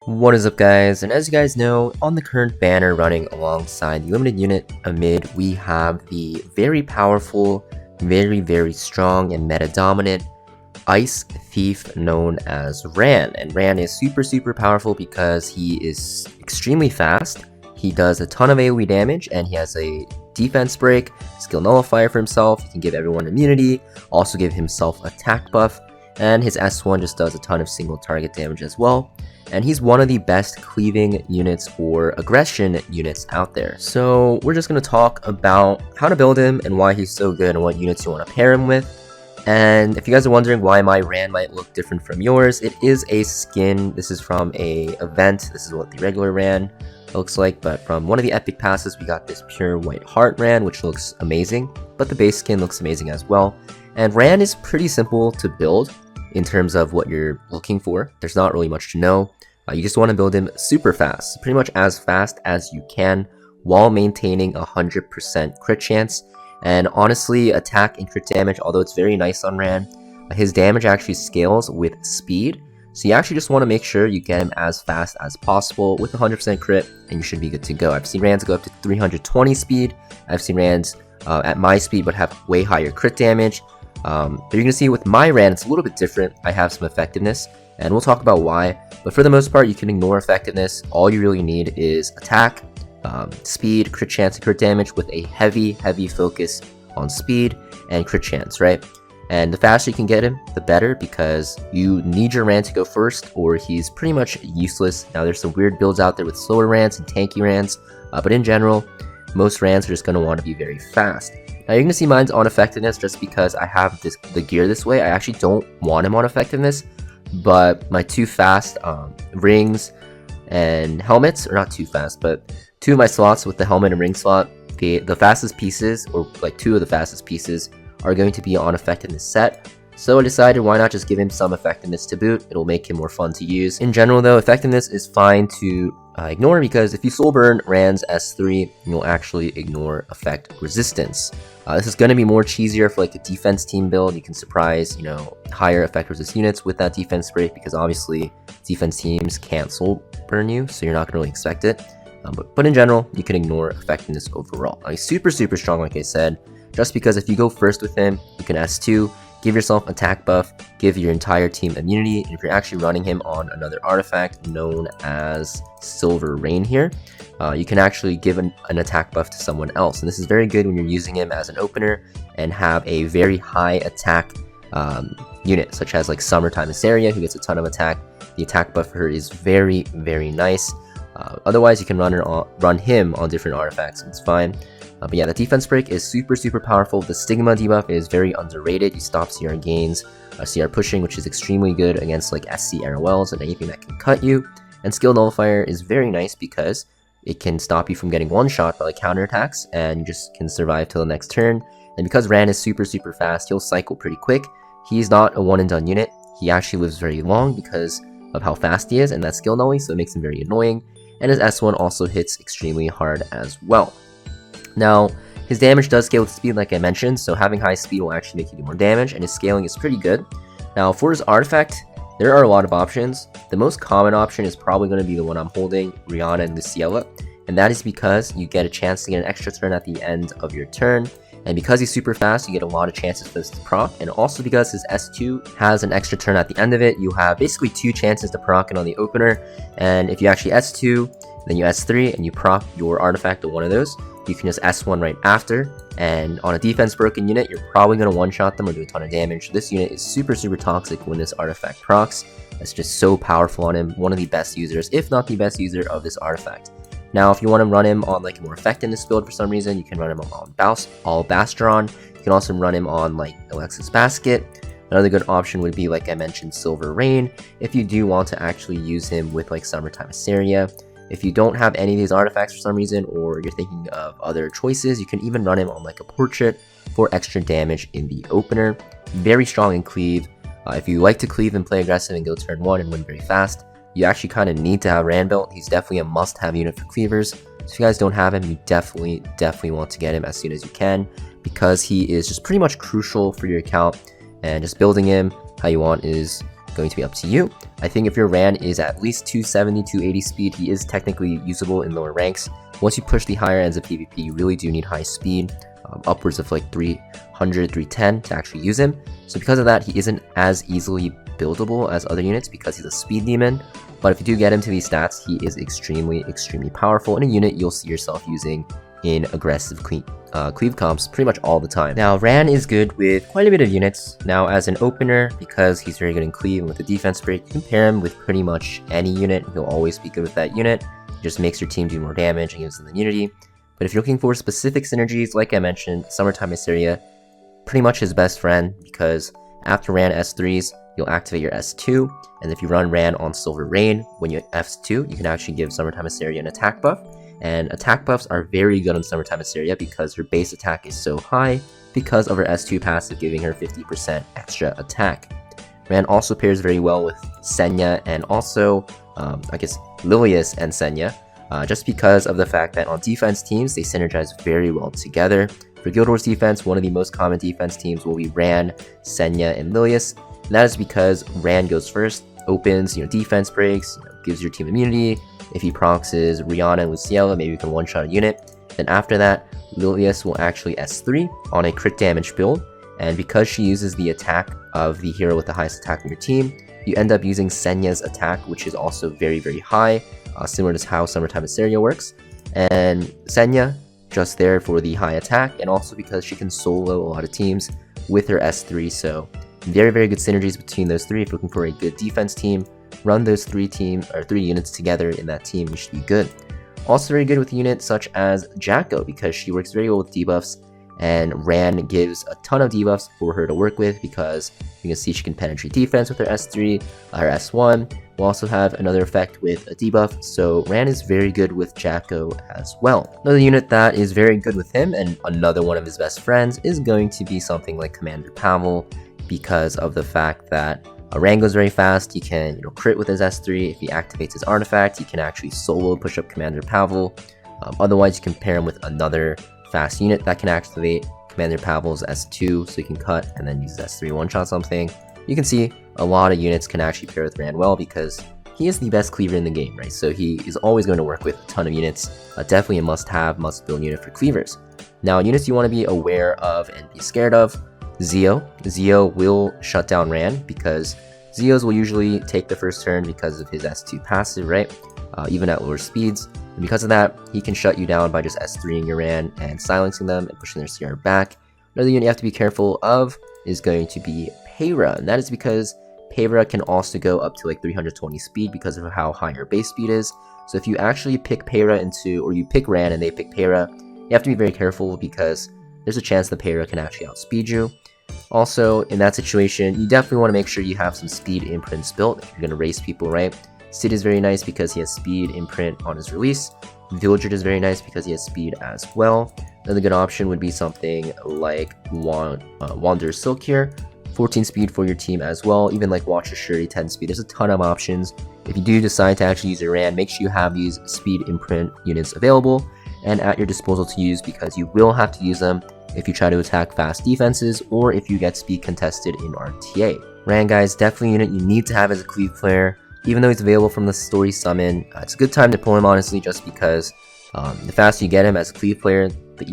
What is up, guys? And as you guys know, on the current banner running alongside the limited unit Amid, we have the very powerful, very strong and meta dominant Ice Thief known as Ran. And Ran is super powerful because he is extremely fast. He does a ton of AoE damage and he has a defense break, skill nullifier for himself. He can give everyone immunity, also give himself attack buff, and his S1 just does a ton of single target damage as well. And he's one of the best cleaving units or aggression units out there. So we're just going to talk about how to build him and why he's so good and what units you want to pair him with. And if you guys are wondering why my Ran might look different from yours, it is a skin. This is from a event. This is what the regular Ran looks like, but from one of the epic passes we got this pure white heart Ran, which looks amazing, but the base skin looks amazing as well. And Ran is pretty simple to build in terms of what you're looking for. There's not really much to know. You just want to build him super fast, pretty much as fast as you can, while maintaining 100% crit chance. And honestly, attack and crit damage, although it's very nice on Ran, his damage actually scales with speed. So you actually just want to make sure you get him as fast as possible with 100% crit, and you should be good to go. I've seen Rans go up to 320 speed. I've seen Rans at my speed but have way higher crit damage. But you're going to see with my Ran, it's a little bit different. I have some effectiveness, and we'll talk about why. But for the most part, you can ignore effectiveness. All you really need is attack, speed, crit chance, and crit damage with a heavy focus on speed and crit chance, right? And the faster you can get him, the better, because you need your Ran to go first, or he's pretty much useless. Now, there's some weird builds out there with slower Rans and tanky Rans, but in general, most Rans are just going to want to be very fast. Now, you're going to see mine's on effectiveness just because I have the gear this way. I actually don't want him on effectiveness, but my two fast rings and helmets, or not too fast, but two of my slots with the helmet and ring slot, the fastest pieces, or like two of the fastest pieces, are going to be on effectiveness set. So I decided why not just give him some effectiveness to boot. It'll make him more fun to use. In general though, effectiveness is fine to ignore, because if you soul burn Ran's S3, you'll actually ignore effect resistance. This is going to be more cheesier for like a defense team build. You can surprise, higher effect resist units with that defense break, because obviously defense teams can't soul burn you, so you're not going to really expect it. But in general, you can ignore effectiveness overall. He's super strong, like I said, just because if you go first with him, you can S2, give yourself attack buff, give your entire team immunity, and if you're actually running him on another artifact known as Silver Rain here, you can actually give an attack buff to someone else. And this is very good when you're using him as an opener and have a very high attack unit, such as like Summertime Assaria, who gets a ton of attack. The attack buff for her is very nice. Otherwise, you can run him on different artifacts, it's fine. But yeah, the defense break is super powerful. The Stigma debuff is very underrated. You stop CR gains, CR pushing, which is extremely good against like SC Arrowells and anything that can cut you. And skill nullifier is very nice because it can stop you from getting one shot by like counterattacks, and you just can survive till the next turn. And because Ran is super fast, he'll cycle pretty quick. He's not a one and done unit. He actually lives very long because of how fast he is and that skill nully, so it makes him very annoying. And his S1 also hits extremely hard as well. Now, his damage does scale with speed, like I mentioned, so having high speed will actually make you do more damage, and his scaling is pretty good. Now, for his artifact, there are a lot of options. The most common option is probably going to be the one I'm holding, Rihanna and Luciella, and that is because you get a chance to get an extra turn at the end of your turn, and because he's super fast, you get a lot of chances for this to proc, and also because his S2 has an extra turn at the end of it, you have basically two chances to proc it on the opener, and if you actually S2, then you S3, and you proc your artifact to one of those, you can just S1 right after, and on a defense broken unit, you're probably going to one-shot them or do a ton of damage. This unit is super toxic when this artifact procs. It's just so powerful on him, one of the best users, if not the best user of this artifact. Now, if you want to run him on like a more effectiveness build for some reason, you can run him on all Bastron. You can also run him on like Alexis Basket. Another good option would be, like I mentioned, Silver Rain, if you do want to actually use him with like Summertime Assaria. If you don't have any of these artifacts for some reason, or you're thinking of other choices, you can even run him on like a portrait for extra damage in the opener. Very strong in cleave. If you like to cleave and play aggressive and go turn 1 and win very fast, you actually kind of need to have Ran built. He's definitely a must-have unit for cleavers. So if you guys don't have him, you definitely want to get him as soon as you can, because he is just pretty much crucial for your account, and just building him how you want is going to be up to you. I think if your Ran is at least 270, 280 speed, he is technically usable in lower ranks. Once you push the higher ends of PvP, you really do need high speed, upwards of like 300, 310 to actually use him. So because of that, he isn't as easily buildable as other units because he's a speed demon. But if you do get him to these stats, he is extremely powerful in a unit you'll see yourself using in aggressive cleave comps pretty much all the time. Now, Ran is good with quite a bit of units. Now, as an opener, because he's very good in cleave and with the defense break, you can pair him with pretty much any unit. He'll always be good with that unit. It just makes your team do more damage and gives them immunity. But if you're looking for specific synergies, like I mentioned, Summertime Assyria, pretty much his best friend, because after Ran S3s, you'll activate your S2, and if you run Ran on Silver Rain, when you S2, you can actually give Summertime Assyria an attack buff, and attack buffs are very good on Summertime Assyria because her base attack is so high because of her S2 passive giving her 50% extra attack. Ran also pairs very well with Senya and also, I guess, Lilius and Senya, just because of the fact that on defense teams, they synergize very well together. For Guild Wars defense, one of the most common defense teams will be Ran, Senya, and Lilius. And that is because Ran goes first, opens, defense breaks, gives your team immunity. If he proxes Rihanna and Luciella, maybe you can one-shot a unit. Then after that, Lilius will actually S3 on a crit damage build. And because she uses the attack of the hero with the highest attack in your team, you end up using Senya's attack, which is also very high, similar to how Summertime Assyria works. And Senya, just there for the high attack, and also because she can solo a lot of teams with her S3, so very good synergies between those three. If you're looking for a good defense team, run those three units together in that team, you should be good. Also very good with units such as Jacko, because she works very well with debuffs, and Ran gives a ton of debuffs for her to work with because you can see she can penetrate defense with her S3, her S1 will also have another effect with a debuff, so Ran is very good with Jacko as well. Another unit that is very good with him, and another one of his best friends, is going to be something like Commander Pavel, because of the fact that Ran goes very fast. He can crit with his S3. If he activates his artifact, he can actually solo push up Commander Pavel. Otherwise, you can pair him with another fast unit that can activate Commander Pavel's S2, so you can cut and then use S3 one-shot something. You can see a lot of units can actually pair with Ran well because he is the best cleaver in the game, right? So he is always going to work with a ton of units. Definitely a must-have, must-build unit for cleavers. Now, units you want to be aware of and be scared of: Zeo will shut down Ran because Zeos will usually take the first turn because of his S2 passive, right? Even at lower speeds. And because of that, he can shut you down by just S3ing your Ran and silencing them and pushing their CR back. Another unit you have to be careful of is going to be Peyra, and that is because Peyra can also go up to like 320 speed because of how high her base speed is. So if you actually pick Peyra or you pick Ran and they pick Peyra, you have to be very careful because there's a chance that Peyra can actually outspeed you. Also, in that situation, you definitely want to make sure you have some speed imprints built if you're going to race people, right? Sid is very nice because he has speed imprint on his release. Vildred is very nice because he has speed as well. Another good option would be something like Wanderer's Silk here. 14 speed for your team as well. Even like Watcher's Surety, 10 speed. There's a ton of options. If you do decide to actually use your Ran, make sure you have these speed imprint units available and at your disposal to use, because you will have to use them if you try to attack fast defenses or if you get speed contested in RTA. Ran, guys, definitely a unit you need to have as a cleave player. Even though he's available from the story summon, it's a good time to pull him, honestly, just because the faster you get him as a cleave player, the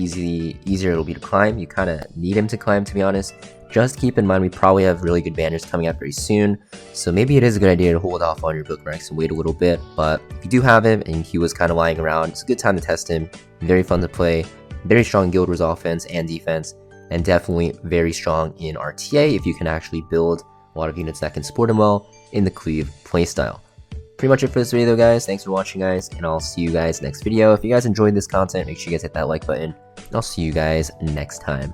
easier it'll be to climb. You kind of need him to climb, to be honest. Just keep in mind we probably have really good banners coming out very soon, so maybe it is a good idea to hold off on your bookmarks and wait a little bit. But if you do have him and he was kind of lying around, it's a good time to test him. Very fun to play, very strong Guild Wars offense and defense, and definitely very strong in RTA if you can actually build a lot of units that can support him well in the cleave playstyle. Pretty much it for this video though, guys. Thanks for watching, guys, and I'll see you guys next video. If you guys enjoyed this content, make sure you guys hit that like button, and I'll see you guys next time.